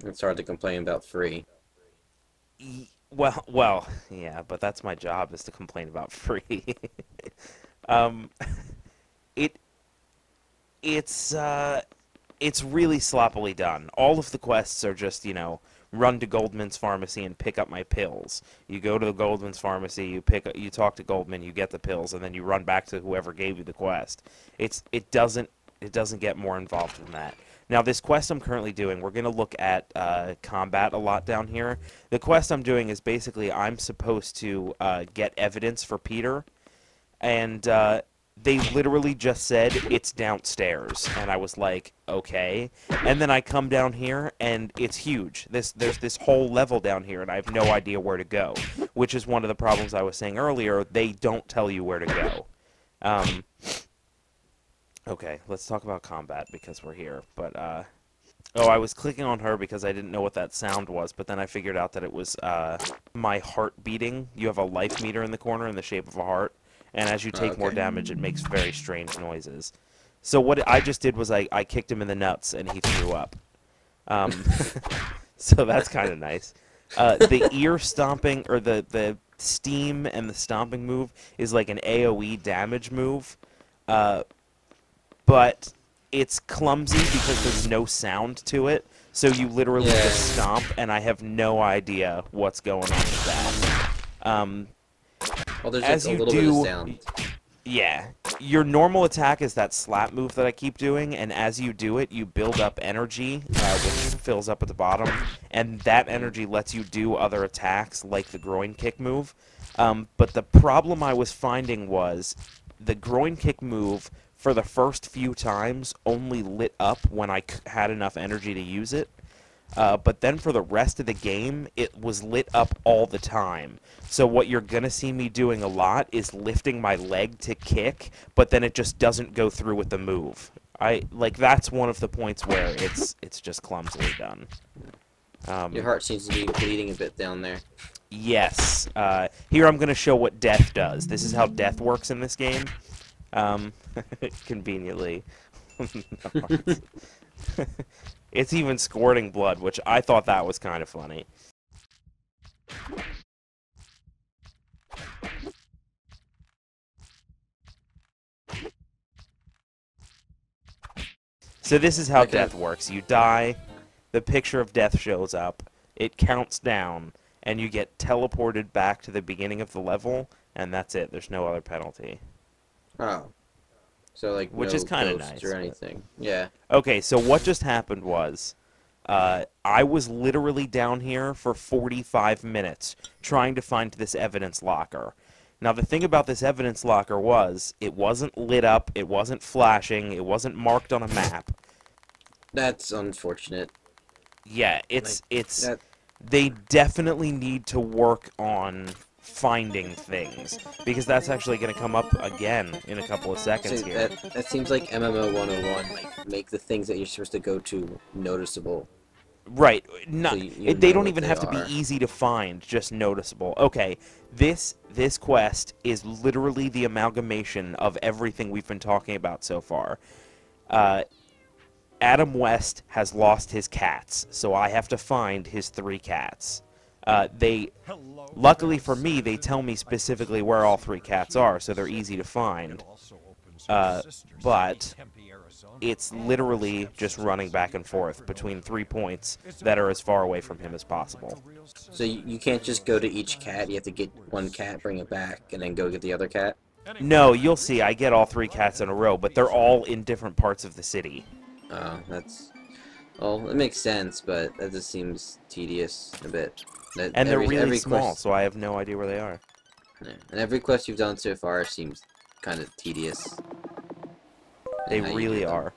It's hard to complain about free. Well, yeah, but that's my job is to complain about free. um, it it's it's really sloppily done. All of the quests are just, run to Goldman's pharmacy and pick up my pills. You go to the Goldman's pharmacy, you talk to Goldman, you get the pills, and then you run back to whoever gave you the quest. It doesn't get more involved than that. Now, this quest I'm currently doing, we're going to look at combat a lot down here. The quest I'm doing is basically I'm supposed to get evidence for Peter, and they literally just said it's downstairs, and I was like, okay. And then I come down here, and it's huge. There's this whole level down here, and I have no idea where to go, which is one of the problems I was saying earlier. They don't tell you where to go. Um, okay, let's talk about combat because we're here. But oh, I was clicking on her because I didn't know what that sound was, but then I figured out that it was my heart beating. You have a life meter in the corner in the shape of a heart, and as you take more Okay. damage, it makes very strange noises. So what I just did was I kicked him in the nuts, and he threw up. Um, so that's kind of nice. The ear stomping, or the steam and the stomping move is like an AoE damage move, uh, but it's clumsy because there's no sound to it. So you literally Yeah. just stomp, and I have no idea what's going on with that. Well, there's like As a you little bit of do, sound. yeah, your normal attack is that slap move that I keep doing, and as you do it, you build up energy, which fills up at the bottom, and that energy lets you do other attacks like the groin kick move. But the problem I was finding was the groin kick move for the first few times only lit up when I had enough energy to use it. But then for the rest of the game, it was lit up all the time. So what you're going to see me doing a lot is lifting my leg to kick, but then it just doesn't go through with the move. That's one of the points where it's just clumsily done. Your Um, heart seems to be bleeding a bit down there. yes. Here I'm going to show what death does. This is how death works in this game. Um, conveniently. It's even squirting blood, which I thought that was kind of funny. So this is how Like a death works. You die, the picture of death shows up, it counts down, and you get teleported back to the beginning of the level, and that's it. There's no other penalty. oh, so like Which is no kind of ghosts or nice. But... anything. Yeah. Okay, so what just happened was, I was literally down here for 45 minutes trying to find this evidence locker. Now, the thing about this evidence locker was, it wasn't lit up, it wasn't flashing, it wasn't marked on a map. That's unfortunate. Yeah, Like it's that. they definitely need to work on finding things because that's actually going to come up again in a couple of So seconds here. that seems like MMO 101. Like make the things that you're supposed to go to noticeable, Right. so Not you they know don't what even they have to be are. easy to find, just noticeable. Okay, this quest is literally the amalgamation of everything we've been talking about so far. Uh, Adam West has lost his cats, so I have to find his three cats. They, luckily for me, they tell me specifically where all three cats are, so they're easy to find. Uh, but it's literally just running back and forth between 3 points that are as far away from him as possible. So you can't just go to each cat. You have to get one cat, bring it back, and then go get the other cat. No, you'll see, I get all three cats in a row, but they're all in different parts of the city. Oh, that's well, it makes sense, but that just seems tedious a bit. That And they're really every small, quest, so I have no idea where they are. yeah, and every quest you've done so far seems kind of tedious in They how you do really them. are.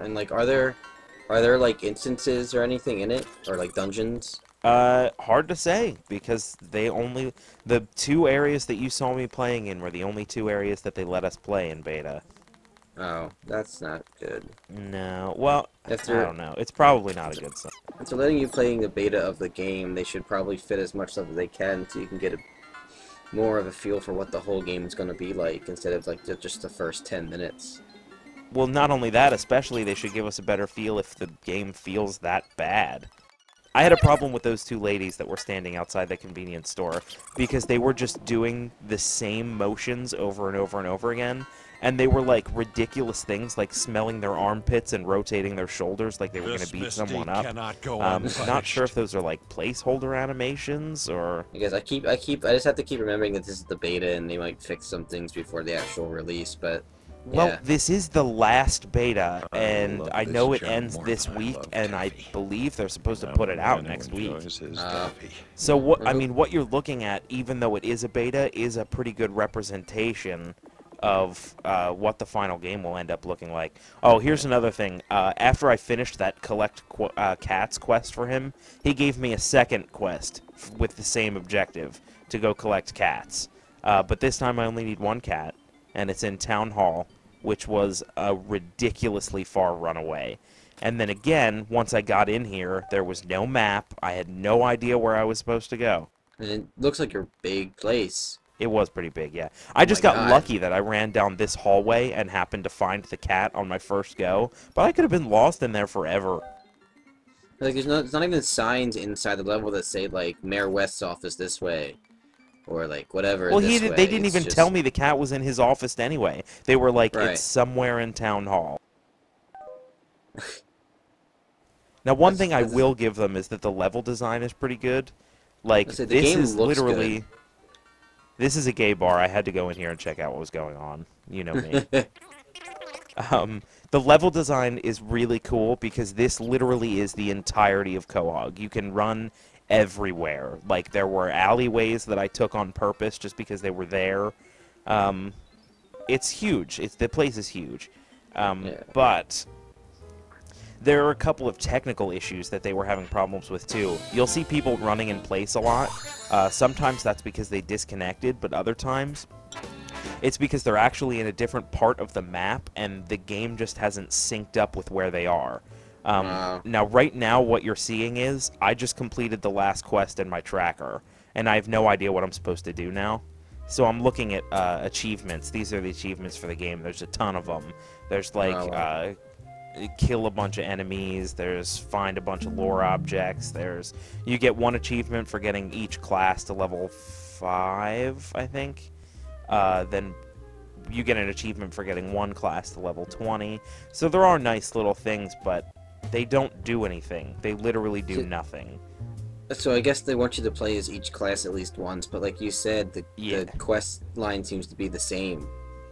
And like, are there like instances or anything in it, or like dungeons? Hard to say, because the two areas that you saw me playing in were the only two areas that they let us play in beta. Oh, that's not good. No, well, If I they're don't know. It's probably not a good sign. if they're letting you playing the beta of the game, they should probably fit as much stuff as they can so you can get a more of a feel for what the whole game is going to be like instead of like just the first 10 minutes. Well, not only that, especially they should give us a better feel if the game feels that bad. I had a problem with those two ladies that were standing outside the convenience store because they were just doing the same motions over and over and over again, and they were like ridiculous things like smelling their armpits and rotating their shoulders like they were going to beat someone up. Cannot go Not sure if those are like placeholder animations or... I guess I just have to keep remembering that this is the beta and they might fix some things before the actual release, but Well, yeah. this is the last beta, and love I this know it job ends more this than I week, love and I coffee. believe they're supposed to put it out next week. Uh, So what I mean, what you're looking at, even though it is a beta, is a pretty good representation of what the final game will end up looking like. Oh, here's another thing. After I finished that cats quest for him, he gave me a second quest with the same objective to go collect cats. But this time I only need one cat, and it's in Town Hall, which was a ridiculously far run away. And then again, once I got in here, there was no map. I had no idea where I was supposed to go. and it looks like a big place. It was pretty big, yeah. I just my got God. lucky that I ran down this hallway and happened to find the cat on my first go, but I could have been lost in there forever. Like there's not even signs inside the level that say like Mayor West's office this way, or like whatever. Well, this they way. didn't It's even just- tell me the cat was in his office anyway. They were like, Right. it's somewhere in Town Hall. Now, one thing I that's- will give them is that the level design is pretty good. Like, Let's say, the this game is looks literally... good. This is a gay bar. I had to go in here and check out what was going on. You know me. The level design is really cool because this literally is the entirety of Quahog. You can run everywhere. Like, there were alleyways that I took on purpose just because they were there. It's huge. The place is huge. Yeah. But there are a couple of technical issues that they were having problems with, too. You'll see people running in place a lot. Sometimes that's because they disconnected, but other times it's because they're actually in a different part of the map, and the game just hasn't synced up with where they are. Wow. Now, right now, what you're seeing is I just completed the last quest in my tracker, and I have no idea what I'm supposed to do now. So I'm looking at achievements. These are the achievements for the game. There's a ton of them. There's like wow. kill a bunch of enemies. There's find a bunch of lore objects. You get one achievement for getting each class to level 5, I think. Then you get an achievement for getting one class to level 20. So there are nice little things, but they don't do anything. They literally do nothing. So I guess they want you to play as each class at least once, but like you said, the quest line seems to be the same.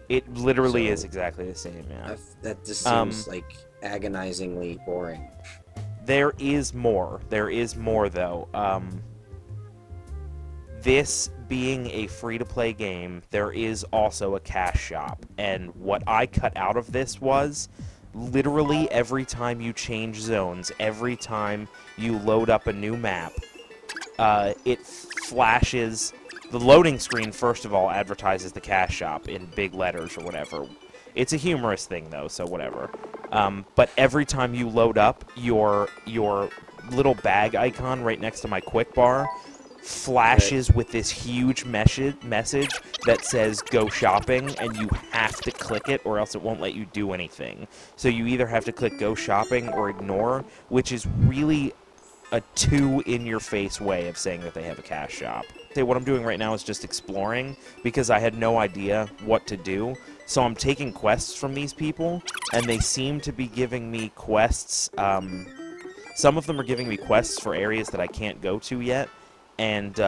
It literally So- is exactly the same, yeah. That just seems like agonizingly boring. There is more. There is more, though. This being a free-to-play game, there is also a cash shop. And what I cut out of this was, literally every time you change zones, every time you load up a new map, it flashes... The loading screen, first of all, advertises the cash shop in big letters or whatever. It's a humorous thing, though, so whatever. But every time you load up, your little bag icon right next to my quick bar flashes with this huge message that says go shopping, and you have to click it or else it won't let you do anything. So you either have to click go shopping or ignore, which is really a too-in-your-face way of saying that they have a cash shop. What I'm doing right now is just exploring because I had no idea what to do. So I'm taking quests from these people, and they seem to be giving me quests. Some of them are giving me quests for areas that I can't go to yet, and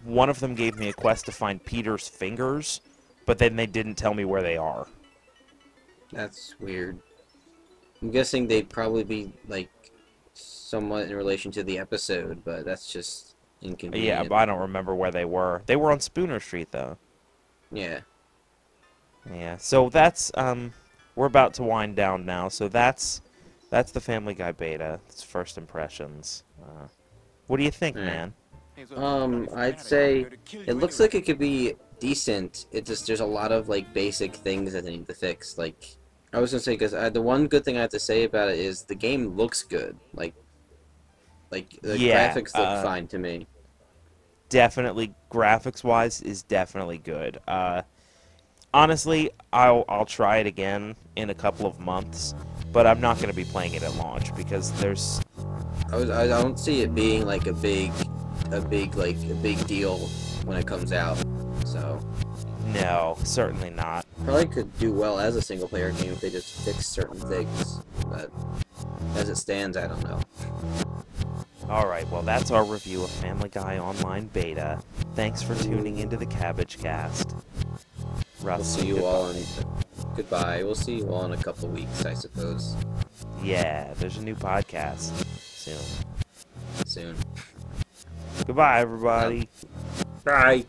one of them gave me a quest to find Peter's fingers, but then they didn't tell me where they are. That's weird. I'm guessing they'd probably be like somewhat in relation to the episode, but that's just inconvenient. Yeah, but I don't remember where they were. They were on Spooner Street, though. Yeah. Yeah, so that's, we're about to wind down now, so that's the Family Guy beta. It's first impressions. What do you think, man? I'd say it looks like it could be decent. It just, there's a lot of like basic things that they need to fix. Like, I was gonna say, because the one good thing I have to say about it is the game looks good. Like the Yeah, graphics look fine to me. Definitely, graphics-wise, is definitely good. Honestly, I'll try it again in a couple of months, but I'm not going to be playing it at launch because there's I don't see it being like a big deal when it comes out. So no, certainly not. probably could do well as a single player game if they just fix certain things. But as it stands, I don't know. Alright, well that's our review of Family Guy Online Beta. Thanks for tuning into the CabbageCast. Russ, We'll see you all in goodbye. We'll see you all in a couple weeks, I suppose. Yeah, there's a new podcast soon. Soon. Goodbye, everybody. Bye.